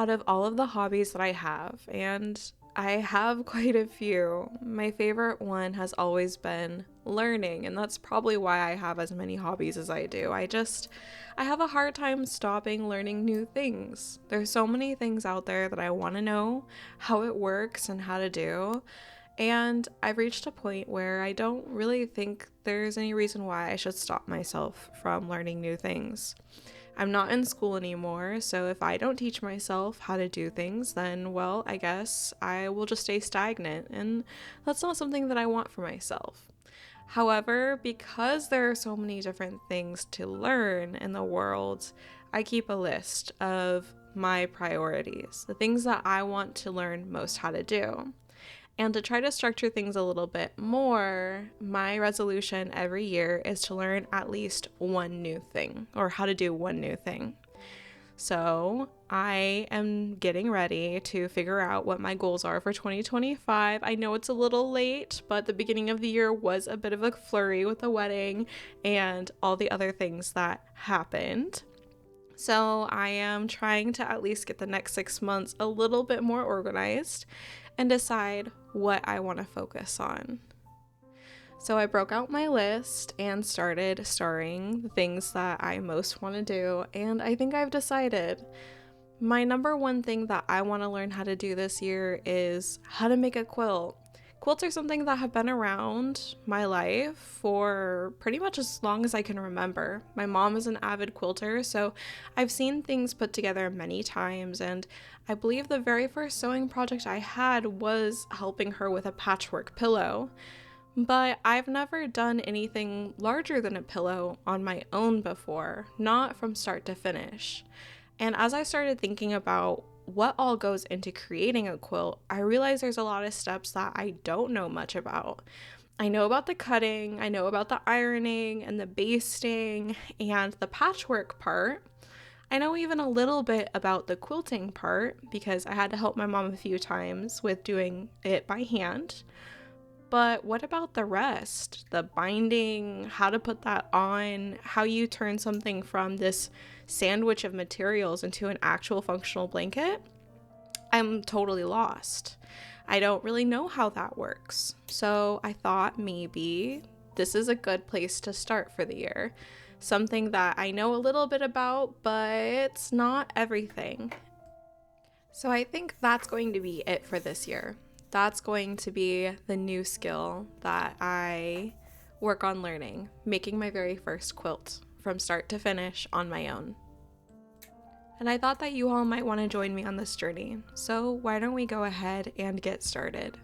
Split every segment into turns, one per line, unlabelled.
out of all of the hobbies that I have, and I have quite a few, my favorite one has always been learning, and that's probably why I have as many hobbies as I do. I have a hard time stopping learning new things. There's so many things out there that I want to know how it works and how to do. And I've reached a point where I don't really think there's any reason why I should stop myself from learning new things. I'm not in school anymore, so if I don't teach myself how to do things, then, well, I guess I will just stay stagnant, and that's not something that I want for myself. However, because there are so many different things to learn in the world, I keep a list of my priorities, the things that I want to learn most how to do. And to try to structure things a little bit more, my resolution every year is to learn at least one new thing, or how to do one new thing. So I am getting ready to figure out what my goals are for 2025. I know it's a little late, but the beginning of the year was a bit of a flurry with the wedding and all the other things that happened. So I am trying to at least get the next 6 months a little bit more organized and decide what I want to focus on. So I broke out my list and started starring the things that I most want to do, and I think I've decided. My number one thing that I want to learn how to do this year is how to make a quilt. Quilts are something that have been around my life for pretty much as long as I can remember. My mom is an avid quilter, so I've seen things put together many times, and I believe the very first sewing project I had was helping her with a patchwork pillow. But I've never done anything larger than a pillow on my own before, not from start to finish. And as I started thinking about what all goes into creating a quilt, I realized there's a lot of steps that I don't know much about. I know about the cutting, I know about the ironing and the basting and the patchwork part. I know even a little bit about the quilting part because I had to help my mom a few times with doing it by hand. But what about the rest? The binding, how to put that on, how you turn something from this sandwich of materials into an actual functional blanket? I'm totally lost. I don't really know how that works. So I thought maybe this is a good place to start for the year. Something that I know a little bit about, but it's not everything. So I think that's going to be it for this year. That's going to be the new skill that I work on learning, making my very first quilt from start to finish on my own. And I thought that you all might want to join me on this journey, so why don't we go ahead and get started?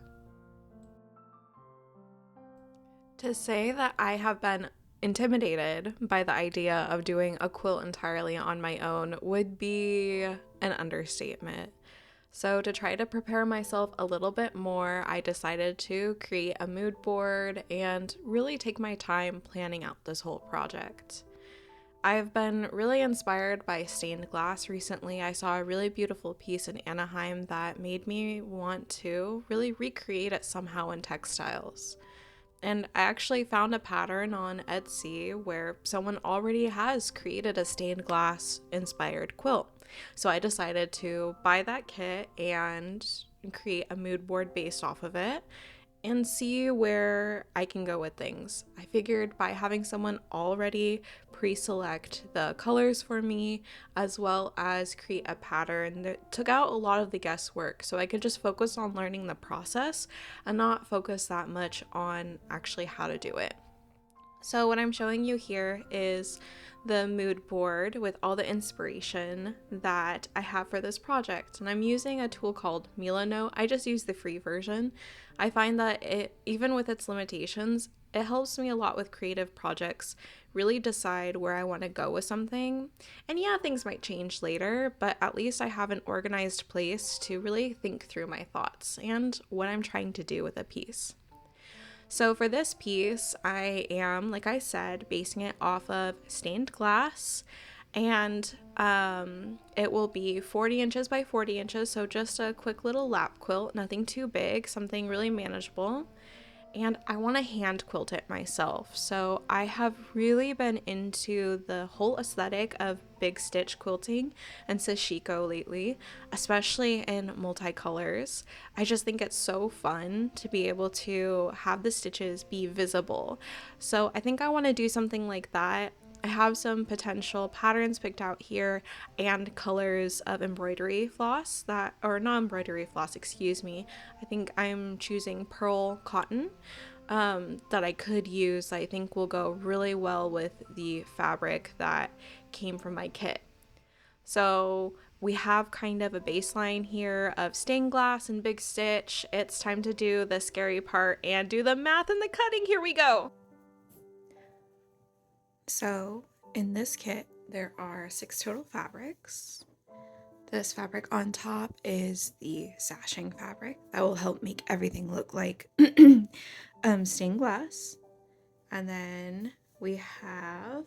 To say that I have been intimidated by the idea of doing a quilt entirely on my own would be an understatement. So to try to prepare myself a little bit more, I decided to create a mood board and really take my time planning out this whole project. I've been really inspired by stained glass recently. I saw a really beautiful piece in Anaheim that made me want to really recreate it somehow in textiles. And I actually found a pattern on Etsy where someone already has created a stained glass inspired quilt. So I decided to buy that kit and create a mood board based off of it and see where I can go with things. I figured by having someone already pre-select the colors for me as well as create a pattern that took out a lot of the guesswork, so I could just focus on learning the process and not focus that much on actually how to do it. So what I'm showing you here is the mood board with all the inspiration that I have for this project. And I'm using a tool called Milanote. I just use the free version. I find that it, even with its limitations, it helps me a lot with creative projects, really decide where I want to go with something. And yeah, things might change later, but at least I have an organized place to really think through my thoughts and what I'm trying to do with a piece. So for this piece, I am, like I said, basing it off of stained glass, and it will be 40 inches by 40 inches, so just a quick little lap quilt, nothing too big, something really manageable. and I want to hand quilt it myself. So I have really been into the whole aesthetic of big stitch quilting and sashiko lately, especially in multicolors. I just think it's so fun to be able to have the stitches be visible. So I think I want to do something like that. I have some potential patterns picked out here and colors of embroidery floss that, or not embroidery floss, excuse me. I think I'm choosing pearl cotton that I could use. I think will go really well with the fabric that came from my kit. So we have kind of a baseline here of stained glass and big stitch. It's time to do the scary part and do the math and the cutting. Here we go. So in this kit, there are 6 total fabrics. This fabric on top is the sashing fabric that will help make everything look like stained glass. And then we have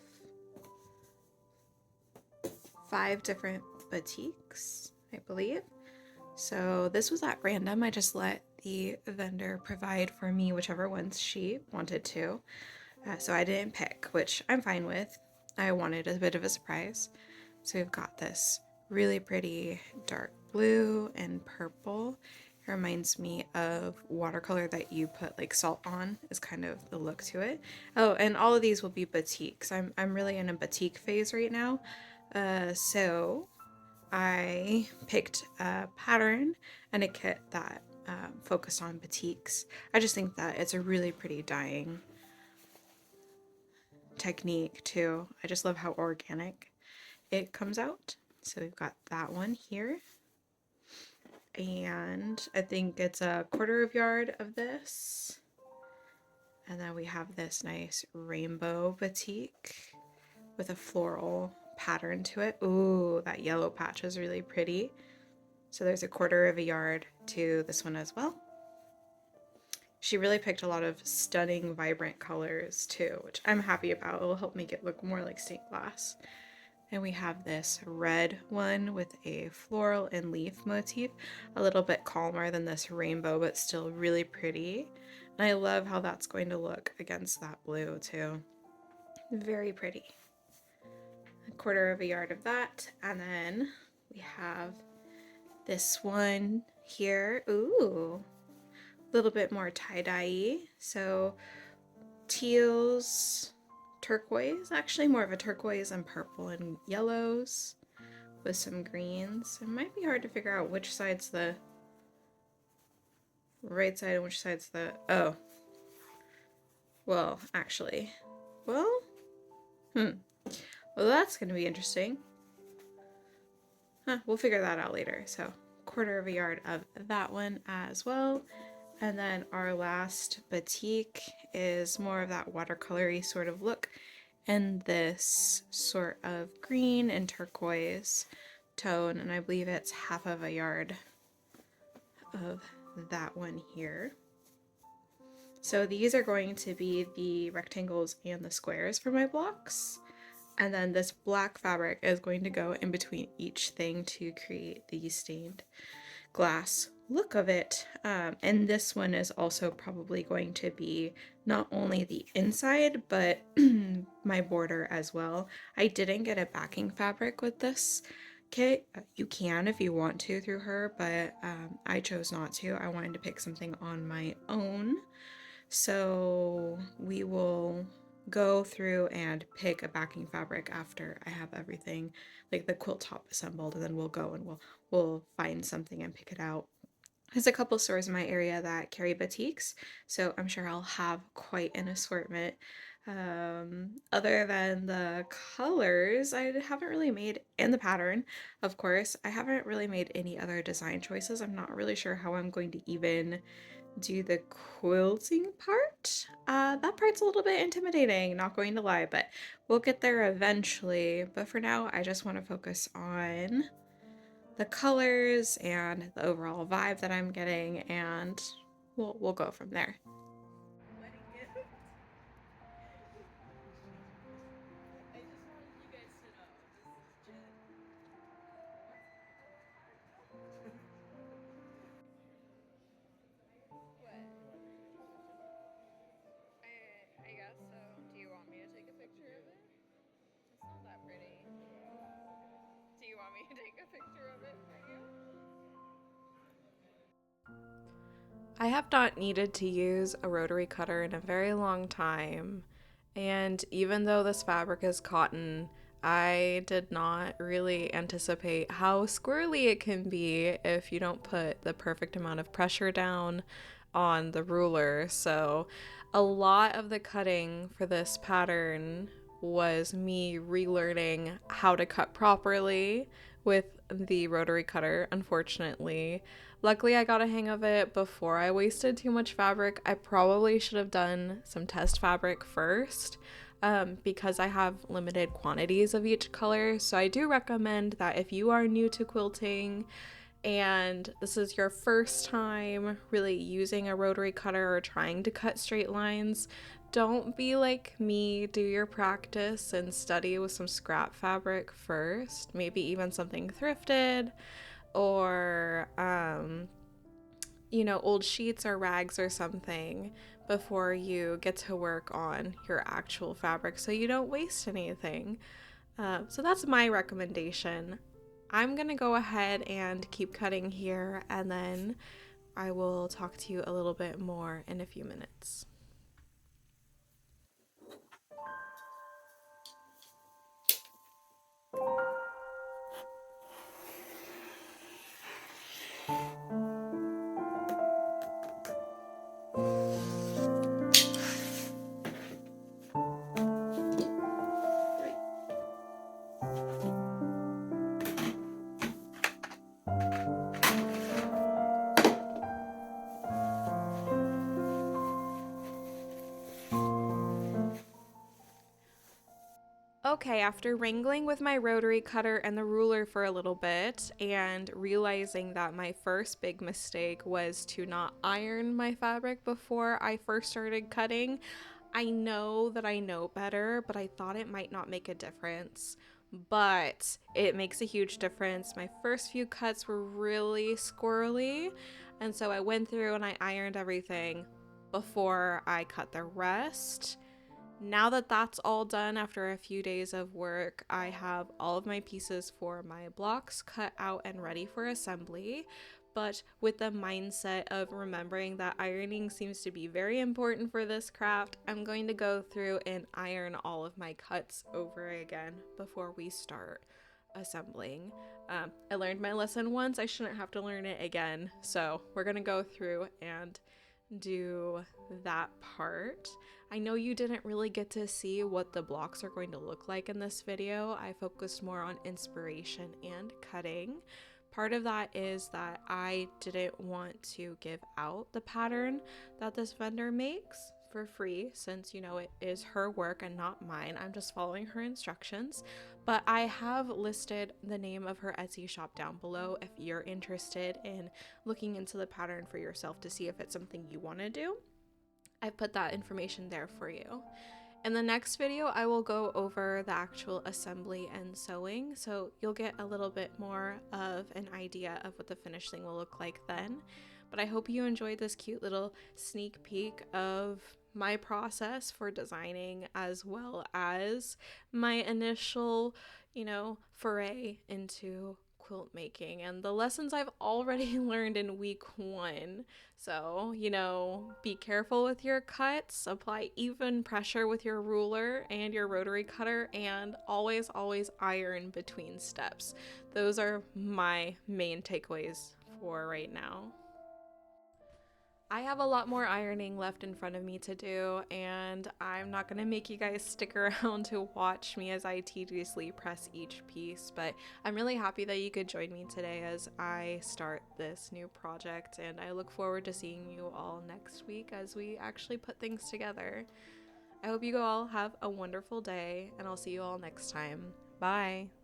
5 different batiks, I believe. So this was at random. I just let the vendor provide for me whichever ones she wanted to. So I didn't pick, which I'm fine with. I wanted a bit of a surprise. So we've got this really pretty dark blue and purple. It reminds me of watercolor that you put like salt on, is kind of the look to it. Oh, and all of these will be batiks. I'm really in a batik phase right now. So I picked a pattern and a kit that focused on batiks. I just think that it's a really pretty dyeing technique too. I just love how organic it comes out. So we've got that one here. And I think it's a 1/4 yard of this. And then we have this nice rainbow batik with a floral pattern to it. Ooh, that yellow patch is really pretty. So there's a 1/4 yard to this one as well. She really picked a lot of stunning, vibrant colors too, which I'm happy about. It'll help make it look more like stained glass. And we have this red one with a floral and leaf motif, a little bit calmer than this rainbow, but still really pretty. And I love how that's going to look against that blue too. Very pretty. A 1/4 yard of that. And then we have this one here. Ooh, a little bit more tie-dye. So teals, turquoise, actually more of a turquoise and purple and yellows with some greens. It might be hard to figure out which side's the right side and which side's the, oh, well, actually, well, well, that's gonna be interesting. We'll figure that out later. So 1/4 yard of that one as well. And then our last batik is more of that watercolory sort of look, and this sort of green and turquoise tone, and I believe it's 1/2 yard of that one here. So these are going to be the rectangles and the squares for my blocks. And then this black fabric is going to go in between each thing to create the stained glass look of it. And this one is also probably going to be not only the inside, but my border as well. I didn't get a backing fabric with this kit. You can if you want to through her, but I chose not to. I wanted to pick something on my own. So we will go through and pick a backing fabric after I have everything, like the quilt top assembled, and then we'll go and we'll find something and pick it out. There's a couple stores in my area that carry batiks, so I'm sure I'll have quite an assortment. Other than the colors, I haven't really made, and the pattern, of course, I haven't really made any other design choices. I'm not really sure how I'm going to even do the quilting part. That part's a little bit intimidating, not going to lie, but we'll get there eventually. But for now, I just want to focus on the colors and the overall vibe that I'm getting, and we'll go from there. picture of it for you. I have not needed to use a rotary cutter in a very long time, and even though this fabric is cotton, I did not really anticipate how squirrely it can be if you don't put the perfect amount of pressure down on the ruler. So a lot of the cutting for this pattern was me relearning how to cut properly with the rotary cutter, unfortunately. Luckily, I got a hang of it before I wasted too much fabric. I probably should have done some test fabric first, because I have limited quantities of each color. So I do recommend that if you are new to quilting and this is your first time really using a rotary cutter or trying to cut straight lines, don't be like me. Do your practice and study with some scrap fabric first, maybe even something thrifted, or old sheets or rags or something before you get to work on your actual fabric so you don't waste anything. So that's my recommendation. I'm gonna go ahead and keep cutting here, and then I will talk to you a little bit more in a few minutes. Okay, after wrangling with my rotary cutter and the ruler for a little bit and realizing that my first big mistake was to not iron my fabric before I first started cutting, I know that I know better, but I thought it might not make a difference. But it makes a huge difference. My first few cuts were really squirrely, and so I went through and I ironed everything before I cut the rest. Now that that's all done after a few days of work, I have all of my pieces for my blocks cut out and ready for assembly. But with the mindset of remembering that ironing seems to be very important for this craft, I'm going to go through and iron all of my cuts over again before we start assembling. I learned my lesson once, I shouldn't have to learn it again. So we're gonna go through and do that part. I know you didn't really get to see what the blocks are going to look like in this video. I focused more on inspiration and cutting. Part of that is that I didn't want to give out the pattern that this vendor makes for free, since it is her work and not mine. I'm just following her instructions. But I have listed the name of her Etsy shop down below if you're interested in looking into the pattern for yourself to see if it's something you want to do. I've put that information there for you. In the next video, I will go over the actual assembly and sewing, so you'll get a little bit more of an idea of what the finished thing will look like then. But I hope you enjoyed this cute little sneak peek of my process for designing, as well as my initial, foray into quilt making and the lessons I've already learned in week 1. So, be careful with your cuts, apply even pressure with your ruler and your rotary cutter, and always, always iron between steps. Those are my main takeaways for right now. I have a lot more ironing left in front of me to do, and I'm not going to make you guys stick around to watch me as I tediously press each piece, but I'm really happy that you could join me today as I start this new project, and I look forward to seeing you all next week as we actually put things together. I hope you all have a wonderful day, and I'll see you all next time. Bye!